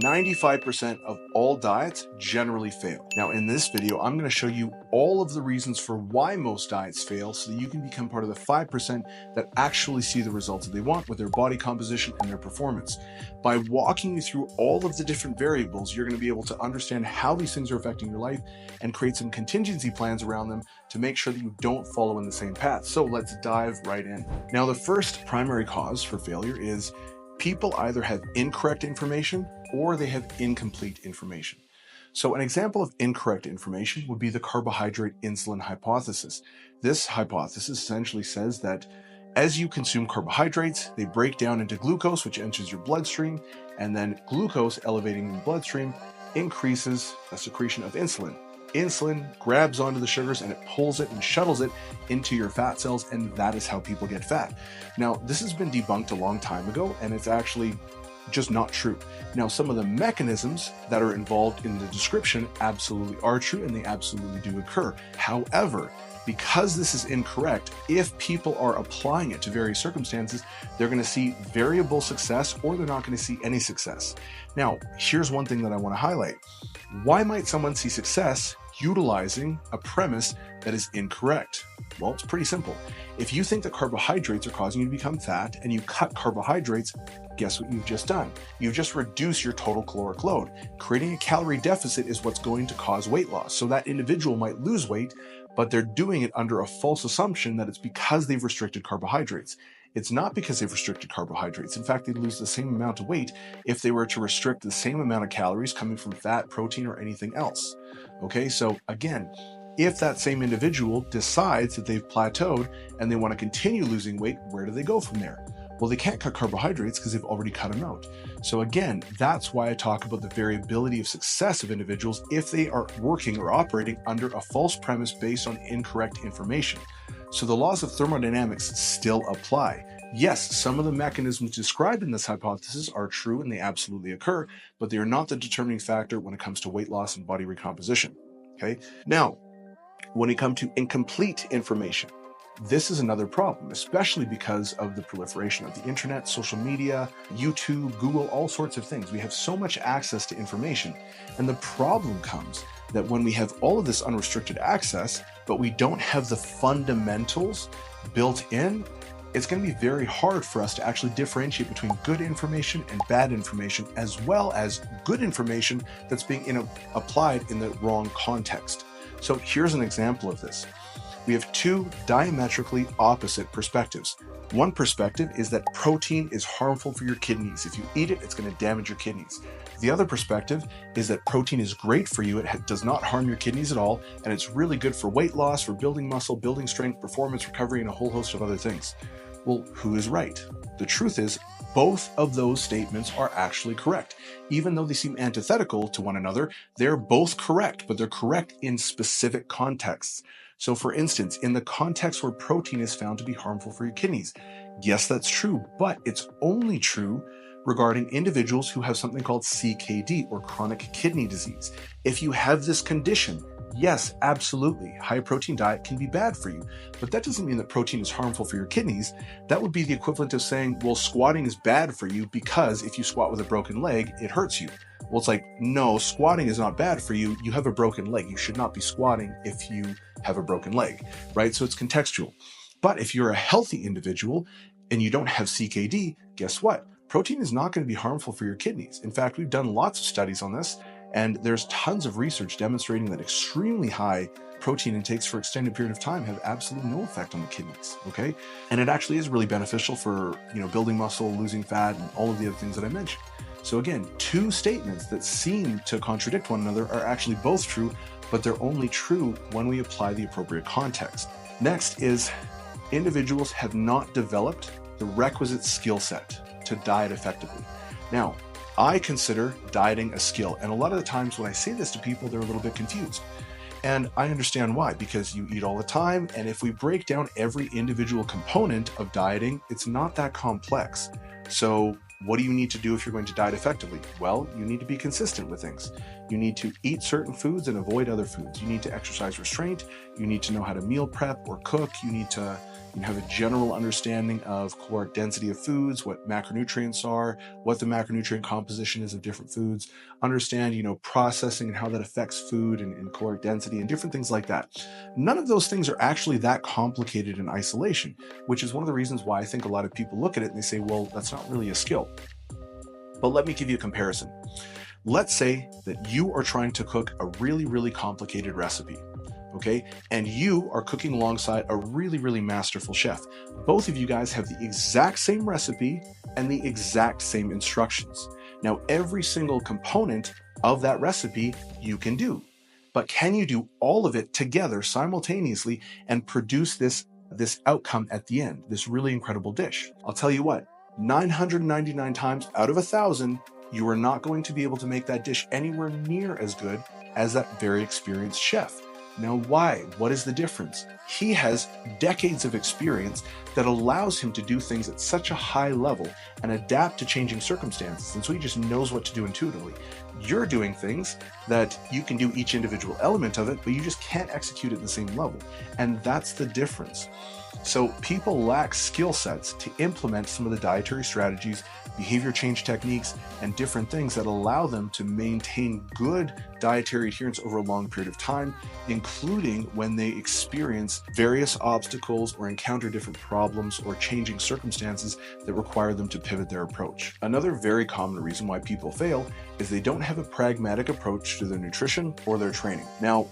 95% of all diets generally fail. Now, in this video, I'm going to show you all of the reasons for why most diets fail so that you can become part of the 5% that actually see the results that they want with their body composition and their performance. By walking you through all of the different variables, you're going to be able to understand how these things are affecting your life and create some contingency plans around them to make sure that you don't follow in the same path. So let's dive right in. Now, the first primary cause for failure is people either have incorrect information or they have incomplete information. So an example of incorrect information would be the carbohydrate insulin hypothesis. This hypothesis essentially says that as you consume carbohydrates, they break down into glucose, which enters your bloodstream, and then glucose elevating in the bloodstream increases the secretion of insulin. Insulin grabs onto the sugars and it pulls it and shuttles it into your fat cells, and that is how people get fat. Now, this has been debunked a long time ago, and it's actually just not true. Now, some of the mechanisms that are involved in the description absolutely are true, and they absolutely do occur. However, because this is incorrect, if people are applying it to various circumstances, they're going to see variable success or they're not going to see any success. Now, here's one thing that I want to highlight. Why might someone see success utilizing a premise that is incorrect? Well, it's pretty simple. If you think that carbohydrates are causing you to become fat and you cut carbohydrates, guess what you've just done? You've just reduced your total caloric load. Creating a calorie deficit is what's going to cause weight loss. So that individual might lose weight, but they're doing it under a false assumption that it's because they've restricted carbohydrates. It's not because they've restricted carbohydrates. In fact, they'd lose the same amount of weight if they were to restrict the same amount of calories coming from fat, protein, or anything else. Okay, so again, if that same individual decides that they've plateaued and they want to continue losing weight, where do they go from there? Well, they can't cut carbohydrates because they've already cut them out. So again, that's why I talk about the variability of success of individuals if they are working or operating under a false premise based on incorrect information. So the laws of thermodynamics still apply. Yes, some of the mechanisms described in this hypothesis are true and they absolutely occur, but they are not the determining factor when it comes to weight loss and body recomposition. Okay. Now, when it comes to incomplete information, this is another problem, especially because of the proliferation of the internet, social media, YouTube, Google, all sorts of things. We have so much access to information. And the problem comes that when we have all of this unrestricted access, but we don't have the fundamentals built in, it's going to be very hard for us to actually differentiate between good information and bad information, as well as good information that's being applied in the wrong context. So here's an example of this. We have two diametrically opposite perspectives. One perspective is that protein is harmful for your kidneys. If you eat it, it's going to damage your kidneys. The other perspective is that protein is great for you. It does not harm your kidneys at all, and it's really good for weight loss, for building muscle, building strength, performance, recovery, and a whole host of other things. Well, who is right? The truth is, both of those statements are actually correct. Even though they seem antithetical to one another, they're both correct, but they're correct in specific contexts. So for instance, in the context where protein is found to be harmful for your kidneys, yes, that's true, but it's only true regarding individuals who have something called CKD or chronic kidney disease. If you have this condition, yes, absolutely, high protein diet can be bad for you, but that doesn't mean that protein is harmful for your kidneys. That would be the equivalent of saying, well, squatting is bad for you because if you squat with a broken leg, it hurts you. Well, it's like, no, squatting is not bad for you. You have a broken leg. You should not be squatting if you have a broken leg, right? So it's contextual. But if you're a healthy individual and you don't have CKD, guess what? Protein is not going to be harmful for your kidneys. In fact, we've done lots of studies on this, and there's tons of research demonstrating that extremely high protein intakes for extended period of time have absolutely no effect on the kidneys, okay? And it actually is really beneficial for, building muscle, losing fat, and all of the other things that I mentioned. So again, two statements that seem to contradict one another are actually both true, but they're only true when we apply the appropriate context. Next is individuals have not developed the requisite skill set to diet effectively. Now, I consider dieting a skill, and a lot of the times when I say this to people, they're a little bit confused. And I understand why, because you eat all the time, and if we break down every individual component of dieting, it's not that complex. So What do you need to do if you're going to diet effectively? Well, you need to be consistent with things. You need to eat certain foods and avoid other foods. You need to exercise restraint. You need to know how to meal prep or cook. You need to have a general understanding of caloric density of foods, what macronutrients are, what the macronutrient composition is of different foods, understand, processing and how that affects food and caloric density and different things like that. None of those things are actually that complicated in isolation, which is one of the reasons why I think a lot of people look at it and they say, well, that's not really a skill. But let me give you a comparison. Let's say that you are trying to cook a really, really complicated recipe. Okay, and you are cooking alongside a really, really masterful chef. Both of you guys have the exact same recipe and the exact same instructions. Now, every single component of that recipe you can do, but can you do all of it together simultaneously and produce this outcome at the end, this really incredible dish? I'll tell you what, 999 times out of 1,000, you are not going to be able to make that dish anywhere near as good as that very experienced chef. Now, why? What is the difference? He has decades of experience that allows him to do things at such a high level and adapt to changing circumstances. And so he just knows what to do intuitively. You're doing things that you can do each individual element of it, but you just can't execute at the same level. And that's the difference. So people lack skill sets to implement some of the dietary strategies, behavior change techniques, and different things that allow them to maintain good dietary adherence over a long period of time, including when they experience various obstacles or encounter different problems or changing circumstances that require them to pivot their approach. Another very common reason why people fail is they don't have a pragmatic approach to their nutrition or their training. Now,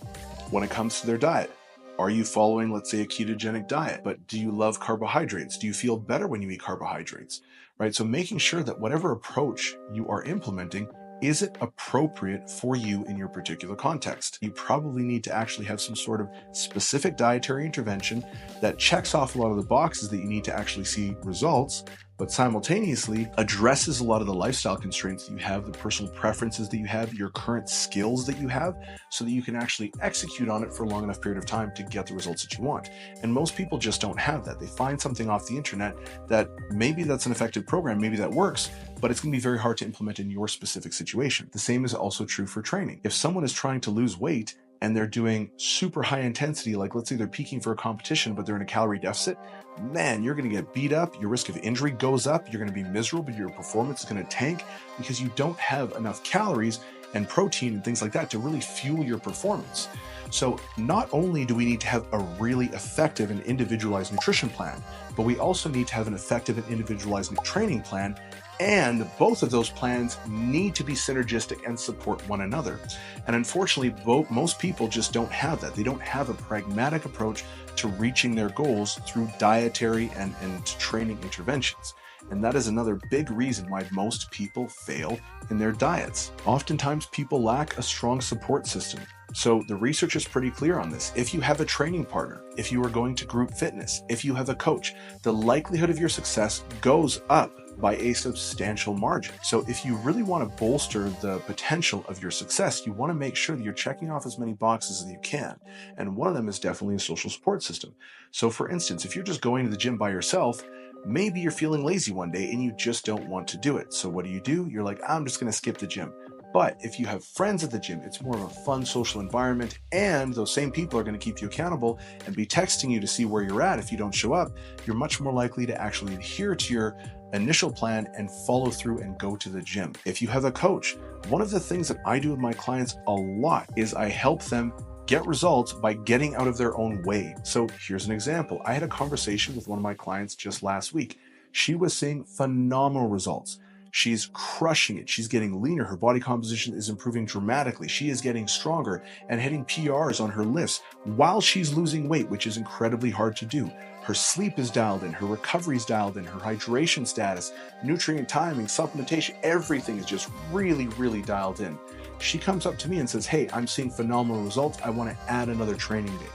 when it comes to their diet, are you following, let's say, a ketogenic diet? But do you love carbohydrates? Do you feel better when you eat carbohydrates? Right? So making sure that whatever approach you are implementing, is it appropriate for you in your particular context? You probably need to actually have some sort of specific dietary intervention that checks off a lot of the boxes that you need to actually see results, but simultaneously addresses a lot of the lifestyle constraints that you have, the personal preferences that you have, your current skills that you have, so that you can actually execute on it for a long enough period of time to get the results that you want. And most people just don't have that. They find something off the internet that maybe that's an effective program, maybe that works, but it's going to be very hard to implement in your specific situation. The same is also true for training. If someone is trying to lose weight and they're doing super high intensity, like let's say they're peaking for a competition, but they're in a calorie deficit, man, you're going to get beat up. Your risk of injury goes up. You're going to be miserable. Your performance is going to tank because you don't have enough calories and protein and things like that to really fuel your performance. So not only do we need to have a really effective and individualized nutrition plan, but we also need to have an effective and individualized training plan. And both of those plans need to be synergistic and support one another. And unfortunately, most people just don't have that. They don't have a pragmatic approach to reaching their goals through dietary and training interventions. And that is another big reason why most people fail in their diets. Oftentimes, people lack a strong support system. So the research is pretty clear on this. If you have a training partner, if you are going to group fitness, if you have a coach, the likelihood of your success goes up by a substantial margin. So if you really want to bolster the potential of your success, you want to make sure that you're checking off as many boxes as you can. And one of them is definitely a social support system. So for instance, if you're just going to the gym by yourself, maybe you're feeling lazy one day and you just don't want to do it. So what do? You're like, I'm just going to skip the gym. But if you have friends at the gym, it's more of a fun social environment, and those same people are going to keep you accountable and be texting you to see where you're at. If you don't show up, you're much more likely to actually adhere to your initial plan and follow through and go to the gym. If you have a coach, one of the things that I do with my clients a lot is I help them get results by getting out of their own way. So here's an example. I had a conversation with one of my clients just last week. She was seeing phenomenal results. She's crushing it. She's getting leaner. Her body composition is improving dramatically. She is getting stronger and hitting PRs on her lifts while she's losing weight, which is incredibly hard to do. Her sleep is dialed in, her recovery is dialed in, her hydration status, nutrient timing, supplementation, everything is just really, really dialed in. She comes up to me and says, hey, I'm seeing phenomenal results. I want to add another training day.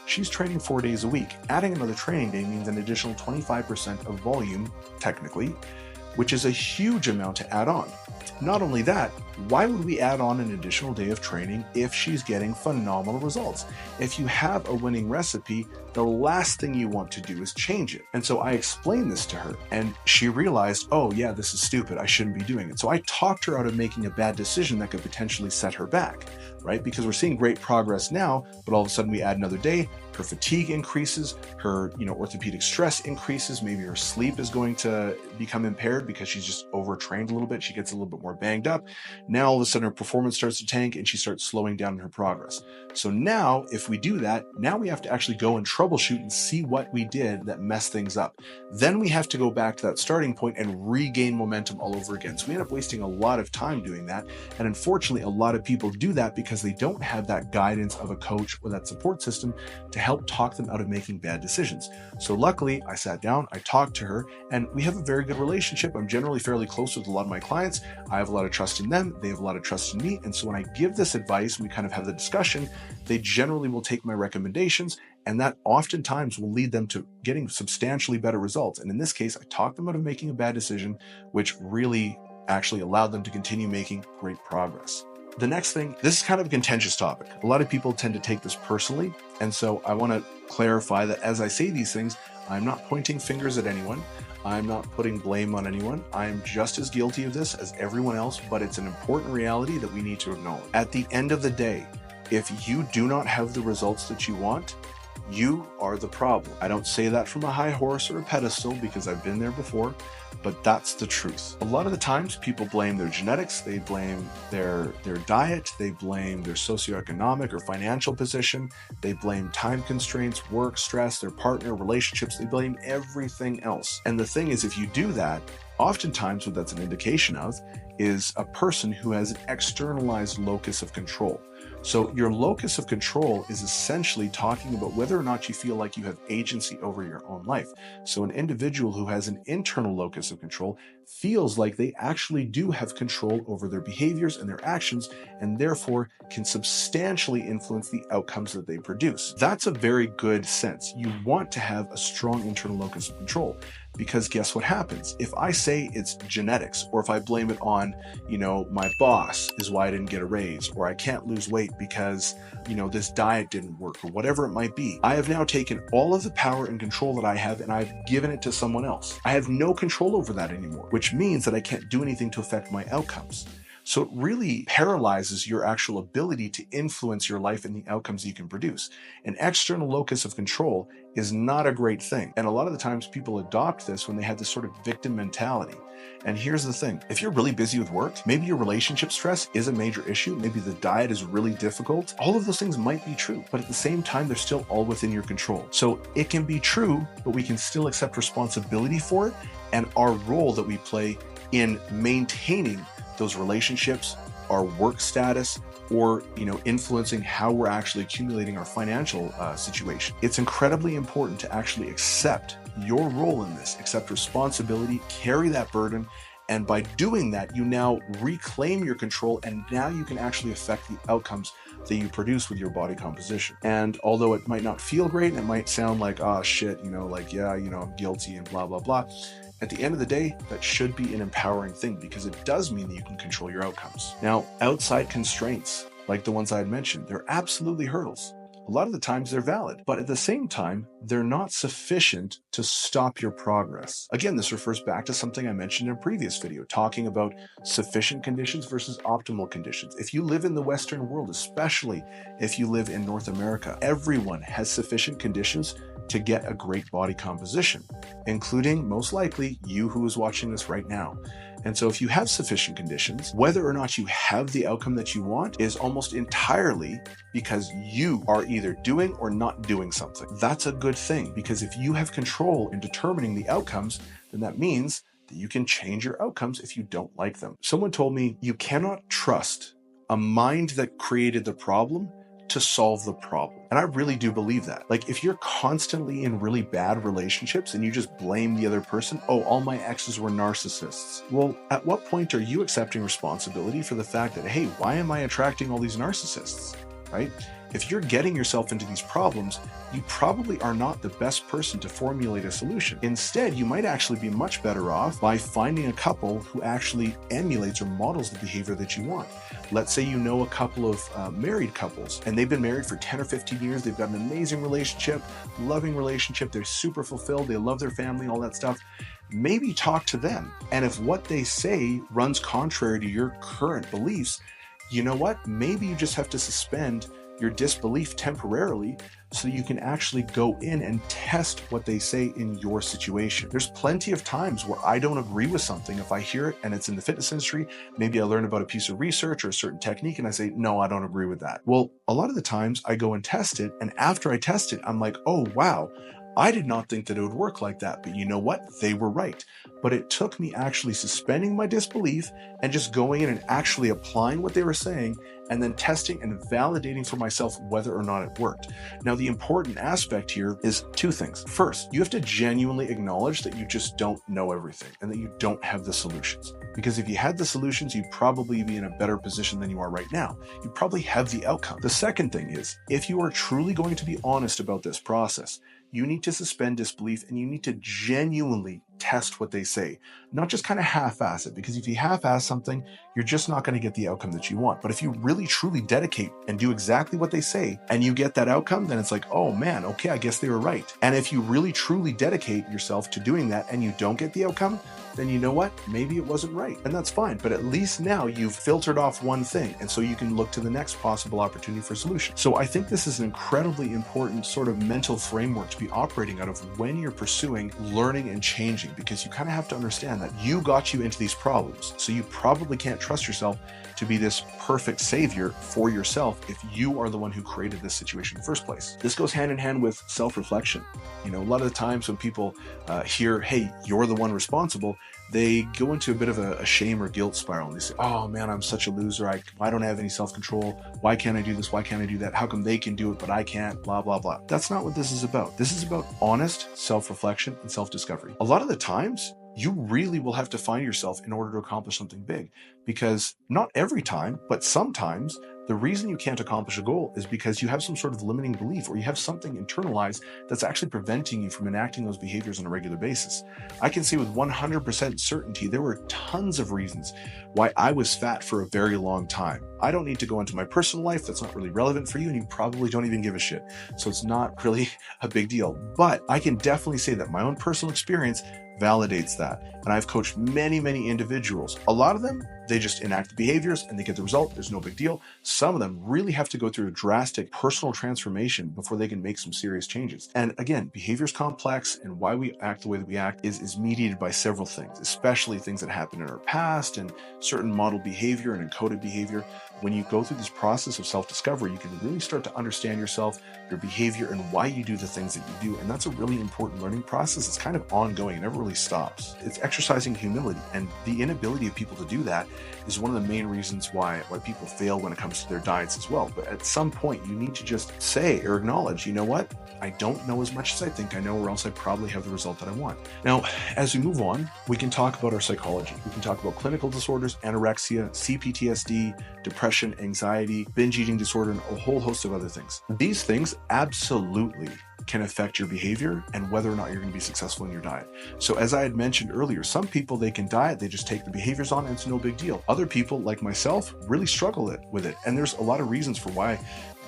She's training 4 days a week. Adding another training day means an additional 25% of volume, technically, which is a huge amount to add on. Not only that, why would we add on an additional day of training if she's getting phenomenal results? If you have a winning recipe, the last thing you want to do is change it. And so I explained this to her, and she realized, oh yeah, this is stupid. I shouldn't be doing it. So I talked her out of making a bad decision that could potentially set her back, right? Because we're seeing great progress now, but all of a sudden we add another day, her fatigue increases, her orthopedic stress increases, maybe her sleep is going to become impaired because she's just overtrained a little bit, she gets a little bit more banged up. Now all of a sudden her performance starts to tank and she starts slowing down in her progress. So now if we do that, now we have to actually go and troubleshoot and see what we did that messed things up. Then we have to go back to that starting point and regain momentum all over again. So we end up wasting a lot of time doing that. And unfortunately, a lot of people do that because they don't have that guidance of a coach or that support system to help talk them out of making bad decisions. So luckily, I sat down, I talked to her, and we have a very good relationship. I'm generally fairly close with a lot of my clients. I have a lot of trust in them. They have a lot of trust in me. And so when I give this advice, we kind of have the discussion, they generally will take my recommendations, and that oftentimes will lead them to getting substantially better results. And in this case, I talked them out of making a bad decision, which really actually allowed them to continue making great progress. The next thing, this is kind of a contentious topic. A lot of people tend to take this personally. And so I want to clarify that as I say these things, I'm not pointing fingers at anyone. I'm not putting blame on anyone. I'm just as guilty of this as everyone else, but it's an important reality that we need to acknowledge. At the end of the day, if you do not have the results that you want, you are the problem. I don't say that from a high horse or a pedestal because I've been there before, but that's the truth. A lot of the times people blame their genetics, they blame their diet, they blame their socioeconomic or financial position, they blame time constraints, work, stress, their partner, relationships, they blame everything else. And the thing is, if you do that, oftentimes what that's an indication of is a person who has an externalized locus of control. So your locus of control is essentially talking about whether or not you feel like you have agency over your own life. So an individual who has an internal locus of control feels like they actually do have control over their behaviors and their actions, and therefore can substantially influence the outcomes that they produce. That's a very good sense. You want to have a strong internal locus of control. Because guess what happens? If I say it's genetics, or if I blame it on, my boss is why I didn't get a raise, or I can't lose weight because, this diet didn't work, or whatever it might be, I have now taken all of the power and control that I have and I've given it to someone else. I have no control over that anymore, which means that I can't do anything to affect my outcomes. So it really paralyzes your actual ability to influence your life and the outcomes you can produce. An external locus of control is not a great thing. And a lot of the times people adopt this when they have this sort of victim mentality. And here's the thing, if you're really busy with work, maybe your relationship stress is a major issue, maybe the diet is really difficult, all of those things might be true, but at the same time, they're still all within your control. So it can be true, but we can still accept responsibility for it and our role that we play in maintaining those relationships, our work status, or influencing how we're actually accumulating our financial situation. It's incredibly important to actually accept your role in this, accept responsibility, carry that burden, and by doing that, you now reclaim your control, and now you can actually affect the outcomes that you produce with your body composition. And although it might not feel great, and it might sound like, oh shit, I'm guilty and blah, blah, blah, at the end of the day, that should be an empowering thing because it does mean that you can control your outcomes. Now, outside constraints, like the ones I had mentioned, they're absolutely hurdles. A lot of the times they're valid, but at the same time, they're not sufficient to stop your progress. Again, this refers back to something I mentioned in a previous video, talking about sufficient conditions versus optimal conditions. If you live in the Western world, especially if you live in North America, everyone has sufficient conditions to get a great body composition, including most likely you who is watching this right now. And so if you have sufficient conditions, whether or not you have the outcome that you want is almost entirely because you are either doing or not doing something. That's a good thing, because if you have control in determining the outcomes, then that means that you can change your outcomes if you don't like them. Someone told me you cannot trust a mind that created the problem to solve the problem. And I really do believe that. Like, if you're constantly in really bad relationships and you just blame the other person, oh, all my exes were narcissists. Well, at what point are you accepting responsibility for the fact that, hey, why am I attracting all these narcissists? right? If you're getting yourself into these problems, you probably are not the best person to formulate a solution. Instead, you might actually be much better off by finding a couple who actually emulates or models the behavior that you want. Let's say you know a couple of married couples, and they've been married for 10 or 15 years. They've got an amazing relationship, loving relationship. They're super fulfilled. They love their family, all that stuff. Maybe talk to them. And if what they say runs contrary to your current beliefs, you know what? Maybe you just have to suspend your disbelief temporarily so you can actually go in and test what they say in your situation. There's plenty of times where I don't agree with something. If I hear it and it's in the fitness industry, maybe I learn about a piece of research or a certain technique and I say, no, I don't agree with that. Well, a lot of the times I go and test it, and after I test it, I'm like, oh, wow, I did not think that it would work like that, but you know what? They were right. But it took me actually suspending my disbelief and just going in and actually applying what they were saying, and then testing and validating for myself whether or not it worked. Now, the important aspect here is two things. First, you have to genuinely acknowledge that you just don't know everything and that you don't have the solutions. Because if you had the solutions, you'd probably be in a better position than you are right now. You probably have the outcome. The second thing is, if you are truly going to be honest about this process, you need to suspend disbelief and you need to genuinely test what they say, not just kind of half-ass it, because if you half-ass something, you're just not going to get the outcome that you want. But if you really truly dedicate and do exactly what they say and you get that outcome, then it's like, oh man, okay, I guess they were right. And if you really truly dedicate yourself to doing that and you don't get the outcome, then you know what? Maybe it wasn't right, and that's fine. But at least now you've filtered off one thing, and so you can look to the next possible opportunity for solution. So I think this is an incredibly important sort of mental framework to be operating out of when you're pursuing learning and changing, because you kind of have to understand that you got you into these problems. So you probably can't trust yourself to be this perfect savior for yourself if you are the one who created this situation in the first place. This goes hand in hand with self-reflection. You know, a lot of the times when people hear, hey, you're the one responsible, they go into a bit of a shame or guilt spiral, and they say, oh man, I'm such a loser. I don't have any self-control. Why can't I do this? Why can't I do that? How come they can do it, but I can't? Blah, blah, blah. That's not what this is about. This is about honest self-reflection and self-discovery. A lot of the times, you really will have to find yourself in order to accomplish something big, because not every time, but sometimes the reason you can't accomplish a goal is because you have some sort of limiting belief, or you have something internalized that's actually preventing you from enacting those behaviors on a regular basis. I can say with 100% certainty, there were tons of reasons why I was fat for a very long time. I don't need to go into my personal life. That's not really relevant for you, and you probably don't even give a shit. So it's not really a big deal. But I can definitely say that my own personal experience validates that. And I've coached many, many individuals. A lot of them, they just enact the behaviors and they get the result. There's no big deal. Some of them really have to go through a drastic personal transformation before they can make some serious changes. And again, behavior is complex, and why we act the way that we act is mediated by several things, especially things that happen in our past and certain model behavior and encoded behavior. When you go through this process of self-discovery, you can really start to understand yourself, your behavior, and why you do the things that you do. And that's a really important learning process. It's kind of ongoing. It never really stops. It's exercising humility, and the inability of people to do that is one of the main reasons why people fail when it comes to their diets as well. But at some point, you need to just say or acknowledge, you know what? I don't know as much as I think I know, or else I probably have the result that I want. Now, as we move on, we can talk about our psychology. We can talk about clinical disorders, anorexia, CPTSD, depression, anxiety, binge eating disorder, and a whole host of other things. These things absolutely can affect your behavior and whether or not you're going to be successful in your diet. So as I had mentioned earlier, some people, they can diet, they just take the behaviors on and it's no big deal. Other people, like myself, really struggle with it. And there's a lot of reasons for why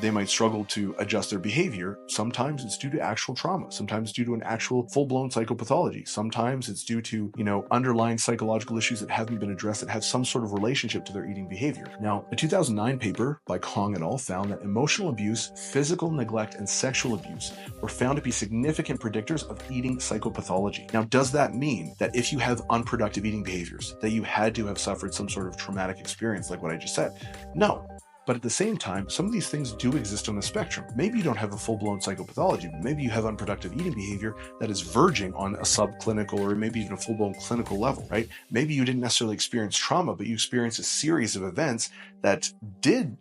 they might struggle to adjust their behavior. Sometimes it's due to actual trauma. Sometimes it's due to an actual full-blown psychopathology. Sometimes it's due to, underlying psychological issues that haven't been addressed that have some sort of relationship to their eating behavior. Now, a 2009 paper by Kong et al. Found that emotional abuse, physical neglect, and sexual abuse were found to be significant predictors of eating psychopathology. Now, does that mean that if you have unproductive eating behaviors, that you had to have suffered some sort of traumatic experience like what I just said? No. But at the same time, some of these things do exist on the spectrum. Maybe you don't have a full-blown psychopathology, but maybe you have unproductive eating behavior that is verging on a subclinical or maybe even a full-blown clinical level, right? Maybe you didn't necessarily experience trauma, but you experienced a series of events that did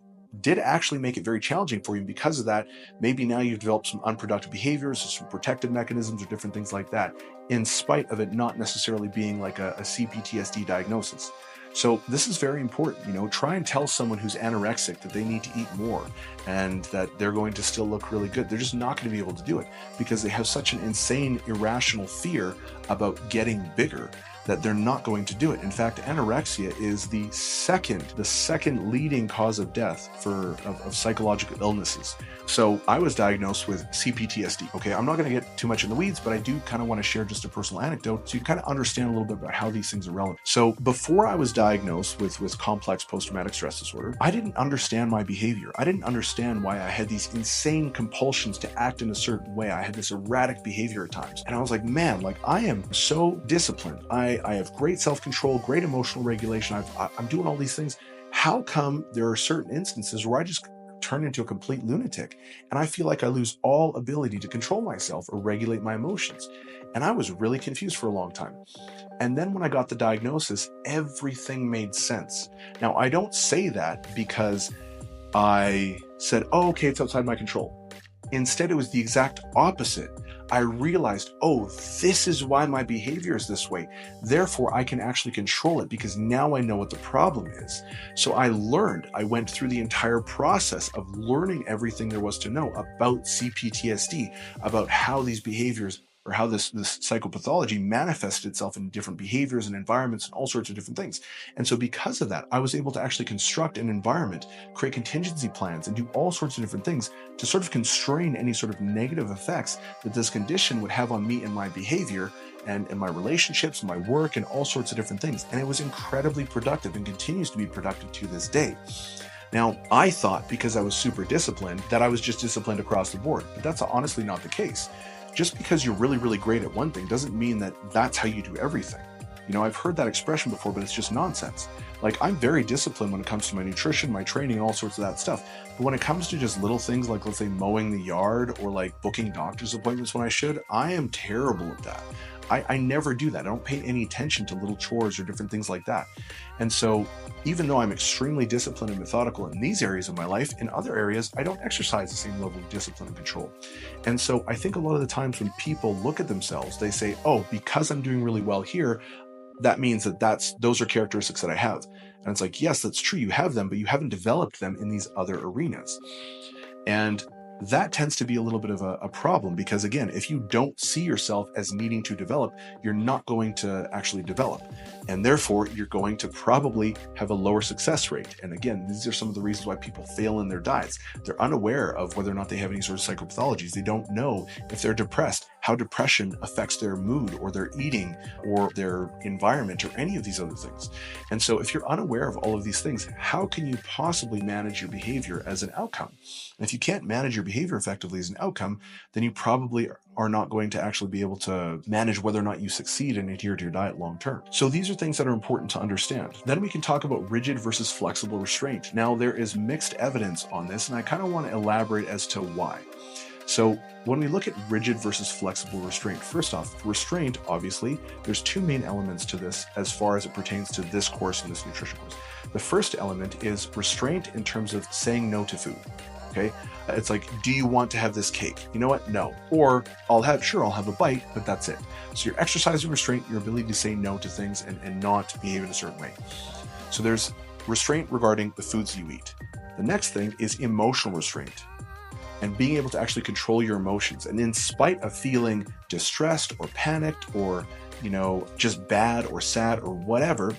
actually make it very challenging for you. And because of that, maybe now you've developed some unproductive behaviors, some protective mechanisms, or different things like that, in spite of it not necessarily being like a CPTSD diagnosis. So this is very important. Try and tell someone who's anorexic that they need to eat more and that they're going to still look really good. They're just not going to be able to do it because they have such an insane, irrational fear about getting bigger that they're not going to do it. In fact, anorexia is the second leading cause of death of psychological illnesses. So I was diagnosed with CPTSD. Okay, I'm not going to get too much in the weeds, but I do kind of want to share just a personal anecdote so you kind of understand a little bit about how these things are relevant. So before I was diagnosed with complex post-traumatic stress disorder, I didn't understand my behavior. I didn't understand why I had these insane compulsions to act in a certain way. I had this erratic behavior at times. And I was like, man, I am so disciplined. I have great self-control, great emotional regulation. I'm doing all these things. How come there are certain instances where I just turn into a complete lunatic and I feel like I lose all ability to control myself or regulate my emotions? And I was really confused for a long time. And then when I got the diagnosis, everything made sense. Now, I don't say that because I said, oh, okay, it's outside my control. Instead, it was the exact opposite. I realized, oh, this is why my behavior is this way. Therefore, I can actually control it because now I know what the problem is. So I went through the entire process of learning everything there was to know about CPTSD, about how these behaviors or how this psychopathology manifested itself in different behaviors and environments and all sorts of different things. And so because of that, I was able to actually construct an environment, create contingency plans, and do all sorts of different things to sort of constrain any sort of negative effects that this condition would have on me and my behavior and my relationships, my work, and all sorts of different things. And it was incredibly productive and continues to be productive to this day. Now, I thought because I was super disciplined that I was just disciplined across the board, but that's honestly not the case. Just because you're really, really great at one thing doesn't mean that that's how you do everything. I've heard that expression before, but it's just nonsense. I'm very disciplined when it comes to my nutrition, my training, all sorts of that stuff. But when it comes to just little things like, let's say, mowing the yard or booking doctor's appointments when I should, I am terrible at that. I never do that. I don't pay any attention to little chores or different things like that. And so even though I'm extremely disciplined and methodical in these areas of my life, in other areas, I don't exercise the same level of discipline and control. And so I think a lot of the times when people look at themselves, they say, oh, because I'm doing really well here, that means those are characteristics that I have. And it's like, yes, that's true. You have them, but you haven't developed them in these other arenas. And that tends to be a little bit of a problem because, again, if you don't see yourself as needing to develop, you're not going to actually develop. And therefore, you're going to probably have a lower success rate. And again, these are some of the reasons why people fail in their diets. They're unaware of whether or not they have any sort of psychopathologies. They don't know if they're depressed, how depression affects their mood or their eating or their environment or any of these other things. And so if you're unaware of all of these things, how can you possibly manage your behavior as an outcome? And if you can't manage your behavior effectively as an outcome, then you probably are not going to actually be able to manage whether or not you succeed and adhere to your diet long term. So these are things that are important to understand. Then we can talk about rigid versus flexible restraint. Now, there is mixed evidence on this, and I kind of want to elaborate as to why. So when we look at rigid versus flexible restraint, first off, restraint, obviously, there's two main elements to this as far as it pertains to this course and this nutrition course. The first element is restraint in terms of saying no to food. Okay, it's like, do you want to have this cake? You know what? No. Or I'll have a bite, but that's it. So you're exercising restraint, your ability to say no to things and not behave in a certain way. So there's restraint regarding the foods you eat. The next thing is emotional restraint and being able to actually control your emotions. And in spite of feeling distressed or panicked or just bad or sad or whatever,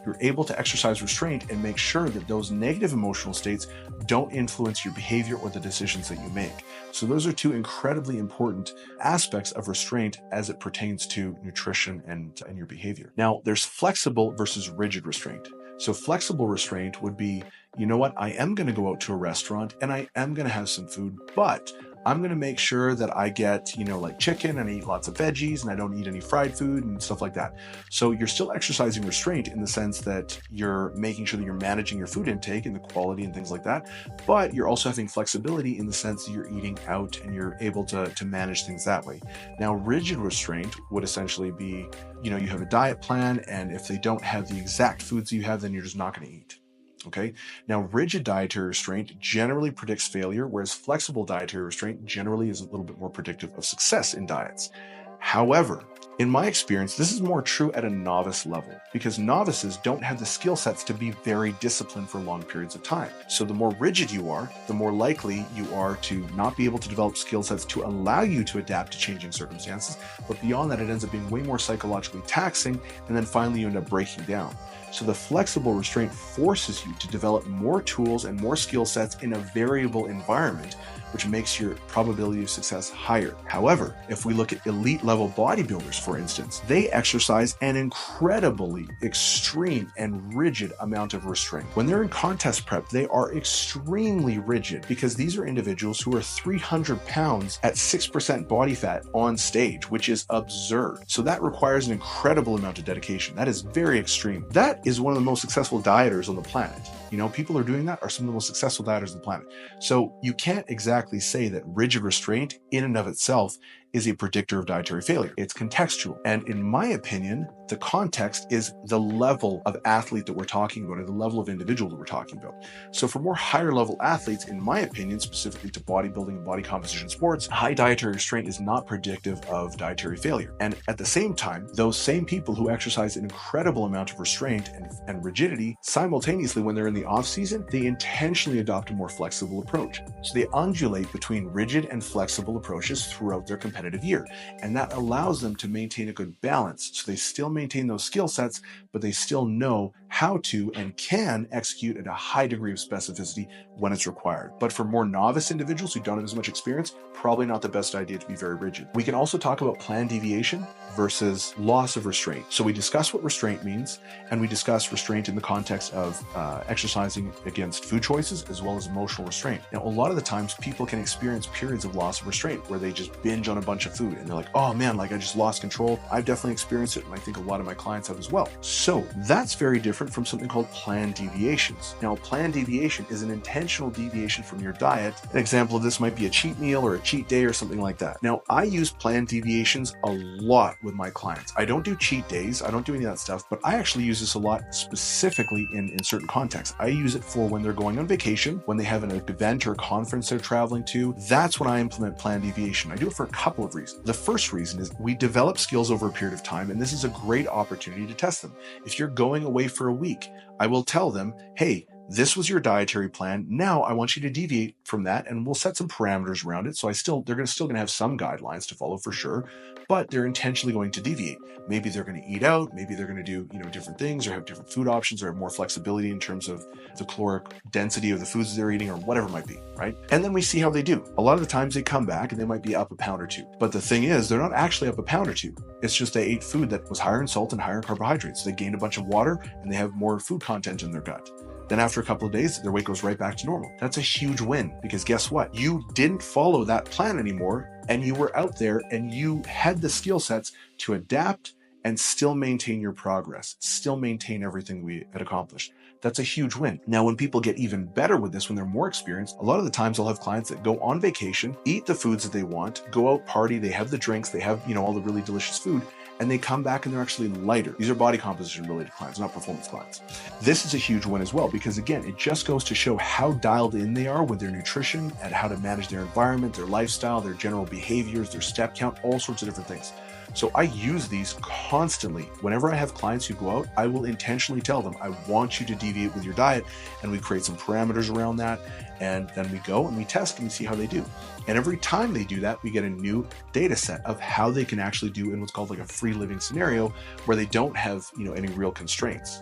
you're able to exercise restraint and make sure that those negative emotional states don't influence your behavior or the decisions that you make. So those are two incredibly important aspects of restraint as it pertains to nutrition and your behavior. Now, there's flexible versus rigid restraint. So flexible restraint would be, you know what, I am going to go out to a restaurant and I am going to have some food, but I'm going to make sure that I get, like chicken and I eat lots of veggies and I don't eat any fried food and stuff like that. So you're still exercising restraint in the sense that you're making sure that you're managing your food intake and the quality and things like that. But you're also having flexibility in the sense that you're eating out and you're able to manage things that way. Now, rigid restraint would essentially be, you have a diet plan, and if they don't have the exact foods you have, then you're just not going to eat. Okay. Now, rigid dietary restraint generally predicts failure, whereas flexible dietary restraint generally is a little bit more predictive of success in diets. However, In my experience, this is more true at a novice level because novices don't have the skill sets to be very disciplined for long periods of time. So the more rigid you are, the more likely you are to not be able to develop skill sets to allow you to adapt to changing circumstances. But beyond that, it ends up being way more psychologically taxing, and then finally you end up breaking down. So the flexible restraint forces you to develop more tools and more skill sets in a variable environment, which makes your probability of success higher. However, if we look at elite level bodybuilders, for instance, they exercise an incredibly extreme and rigid amount of restraint. When they're in contest prep, they are extremely rigid because these are individuals who are 300 pounds at 6% body fat on stage, which is absurd. So that requires an incredible amount of dedication. That is very extreme. That is one of the most successful dieters on the planet. You know, people who are doing that are some of the most successful dieters on the planet. So you can't exactly say that rigid restraint in and of itself is a predictor of dietary failure. It's contextual. And in my opinion, the context is the level of athlete that we're talking about, or the level of individual that we're talking about. So for more higher level athletes, in my opinion, specifically to bodybuilding and body composition sports, high dietary restraint is not predictive of dietary failure. And at the same time, those same people who exercise an incredible amount of restraint and rigidity, simultaneously when they're in the off season, they intentionally adopt a more flexible approach. So they undulate between rigid and flexible approaches throughout their competitive year. And that allows them to maintain a good balance. So they still maintain those skill sets, but they still know how to and can execute at a high degree of specificity when it's required. But for more novice individuals who don't have as much experience, probably not the best idea to be very rigid. We can also talk about planned deviation versus loss of restraint. So we discuss what restraint means, and we discuss restraint in the context of exercising against food choices as well as emotional restraint. Now, a lot of the times people can experience periods of loss of restraint where they just binge on a bunch of food and they're like, oh man, like I just lost control. I've definitely experienced it, and I think a lot of my clients have as well. So that's very different from something called planned deviations. Now, planned deviation is an intentional deviation from your diet. An example of this might be a cheat meal or a cheat day or something like that. Now, I use planned deviations a lot with my clients. I don't do cheat days. I don't do any of that stuff, but I actually use this a lot specifically in certain contexts. I use it for when they're going on vacation, when they have an event or conference they're traveling to. That's when I implement planned deviation. I do it for a couple of reasons. The first reason is we develop skills over a period of time, and this is a great opportunity to test them. If you're going away for a week, I will tell them, hey, this was your dietary plan. Now I want you to deviate from that, and we'll set some parameters around it. So they're still going to have some guidelines to follow for sure, but they're intentionally going to deviate. Maybe they're going to eat out. Maybe they're going to do, different things, or have different food options, or have more flexibility in terms of the caloric density of the foods they're eating, or whatever it might be, right? And then we see how they do. A lot of the times they come back and they might be up a pound or two. But the thing is, they're not actually up a pound or two. It's just they ate food that was higher in salt and higher in carbohydrates. So they gained a bunch of water and they have more food content in their gut. Then after a couple of days, their weight goes right back to normal. That's a huge win, because guess what? You didn't follow that plan anymore, and you were out there and you had the skill sets to adapt and still maintain your progress, still maintain everything we had accomplished. That's a huge win. Now, when people get even better with this, when they're more experienced, a lot of the times I'll have clients that go on vacation, eat the foods that they want, go out party, they have the drinks, they have, all the really delicious food, and they come back and they're actually lighter. These are body composition related clients, not performance clients. This is a huge win as well, because again, it just goes to show how dialed in they are with their nutrition and how to manage their environment, their lifestyle, their general behaviors, their step count, all sorts of different things. So I use these constantly. Whenever I have clients who go out, I will intentionally tell them, I want you to deviate with your diet, and we create some parameters around that. And then we go and we test and we see how they do. And every time they do that, we get a new data set of how they can actually do in what's called like a free living scenario, where they don't have, any real constraints.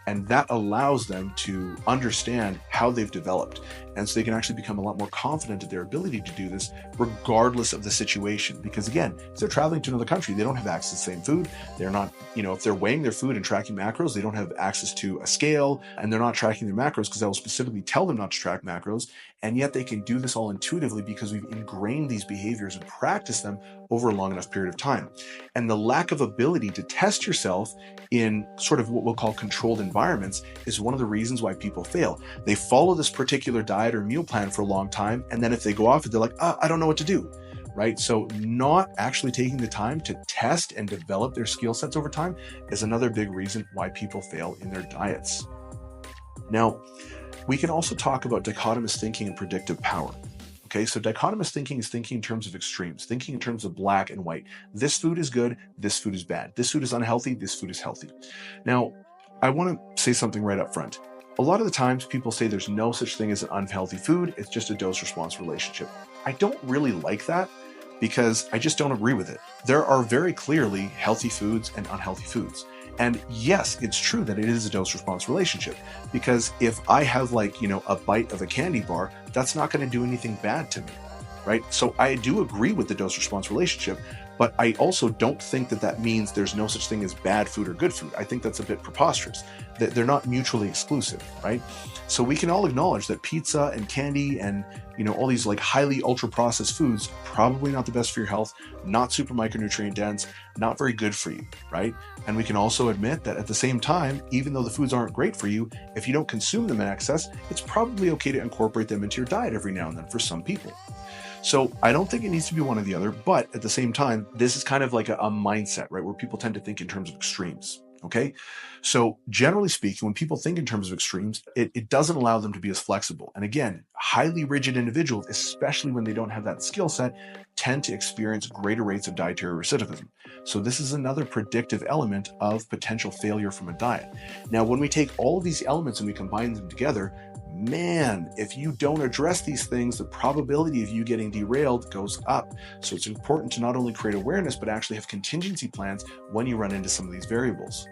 And that allows them to understand how they've developed. And so they can actually become a lot more confident in their ability to do this regardless of the situation. Because again, if they're traveling to another country, they don't have access to the same food. They're not, if they're weighing their food and tracking macros, they don't have access to a scale, and they're not tracking their macros because I will specifically tell them not to track macros. And yet they can do this all intuitively because we've ingrained these behaviors and practiced them over a long enough period of time. And the lack of ability to test yourself in sort of what we'll call controlled environments is one of the reasons why people fail. They follow this particular diet or meal plan for a long time, and then if they go off it, they're like, I don't know what to do, right? So not actually taking the time to test and develop their skill sets over time is another big reason why people fail in their diets. Now, we can also talk about dichotomous thinking and predictive power. Okay, so dichotomous thinking is thinking in terms of extremes, thinking in terms of black and white. This food is good, this food is bad. This food is unhealthy, this food is healthy. Now, I want to say something right up front. A lot of the times people say there's no such thing as an unhealthy food, it's just a dose-response relationship. I don't really like that because I just don't agree with it. There are very clearly healthy foods and unhealthy foods. And yes, it's true that it is a dose-response relationship, because if I have a bite of a candy bar, that's not going to do anything bad to me, right? So I do agree with the dose-response relationship, but I also don't think that that means there's no such thing as bad food or good food. I think that's a bit preposterous. They're not mutually exclusive, right? So we can all acknowledge that pizza and candy and all these highly ultra-processed foods, probably not the best for your health, not super micronutrient dense, not very good for you, right? And we can also admit that at the same time, even though the foods aren't great for you, if you don't consume them in excess, it's probably okay to incorporate them into your diet every now and then for some people. So I don't think it needs to be one or the other, but at the same time, this is kind of like a mindset, right? Where people tend to think in terms of extremes. Okay. So generally speaking, when people think in terms of extremes, it doesn't allow them to be as flexible. And again, highly rigid individuals, especially when they don't have that skill set, tend to experience greater rates of dietary recidivism. So this is another predictive element of potential failure from a diet. Now, when we take all of these elements and we combine them together, man, if you don't address these things, the probability of you getting derailed goes up. So it's important to not only create awareness, but actually have contingency plans when you run into some of these variables.